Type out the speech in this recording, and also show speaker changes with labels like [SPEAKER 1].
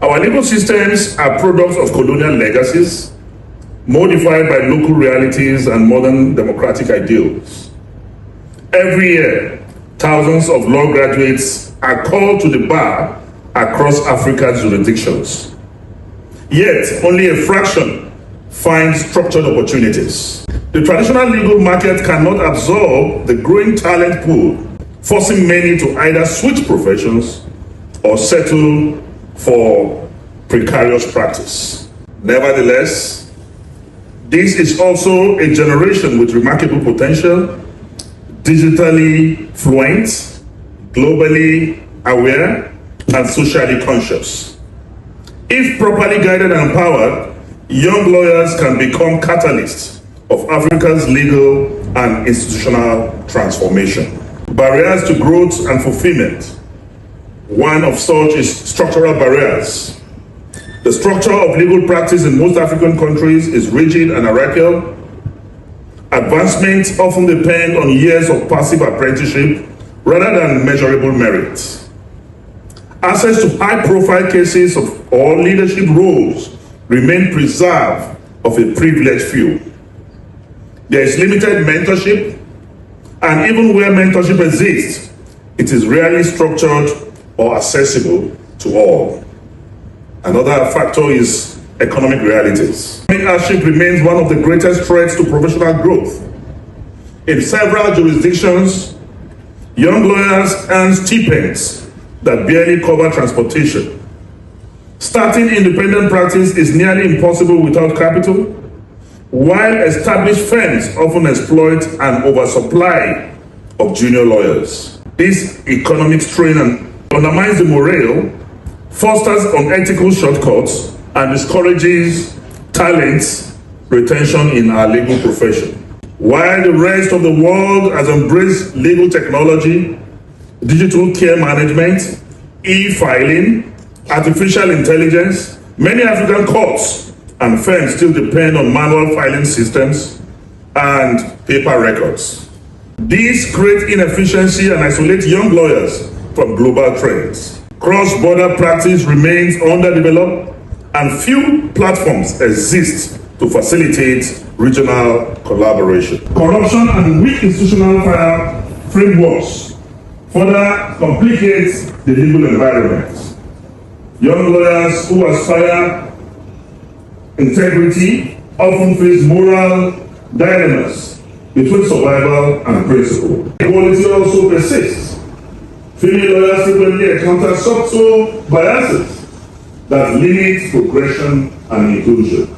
[SPEAKER 1] Our legal systems are products of colonial legacies, modified by local realities and modern democratic ideals. Every year, thousands of law graduates are called to the bar across Africa's jurisdictions. Yet, only a fraction find structured opportunities. The traditional legal market cannot absorb the growing talent pool, forcing many to either switch professions or settle for precarious practice. Nevertheless, this is also a generation with remarkable potential, digitally fluent, globally aware, and socially conscious. If properly guided and empowered, young lawyers can become catalysts of Africa's legal and institutional transformation. Barriers to growth and fulfillment. One of such is structural barriers. The structure of legal practice in most African countries is rigid and hierarchical. Advancements often depend on years of passive apprenticeship rather than measurable merit. Access to high-profile cases or leadership roles remain preserved of a privileged few. There is limited mentorship, and even where mentorship exists, it is rarely structured or accessible to all. Another factor is economic realities. Hardship remains one of the greatest threats to professional growth. In several jurisdictions, young lawyers earn stipends that barely cover transportation. Starting independent practice is nearly impossible without capital, while established firms often exploit an oversupply of junior lawyers. This economic strain undermines the morale, fosters unethical shortcuts, and discourages talent retention in our legal profession. While the rest of the world has embraced legal technology, digital care management, e-filing, artificial intelligence, many African courts and firms still depend on manual filing systems and paper records. These create inefficiency and isolate young lawyers from global trends. Cross-border practice remains underdeveloped, and few platforms exist to facilitate regional collaboration. Corruption and weak institutional frameworks further complicates the legal environment. Young lawyers who aspire integrity often face moral dilemmas between survival and principle. Equality also persists. Female lawyers frequently encounter subtle biases that limit progression and inclusion.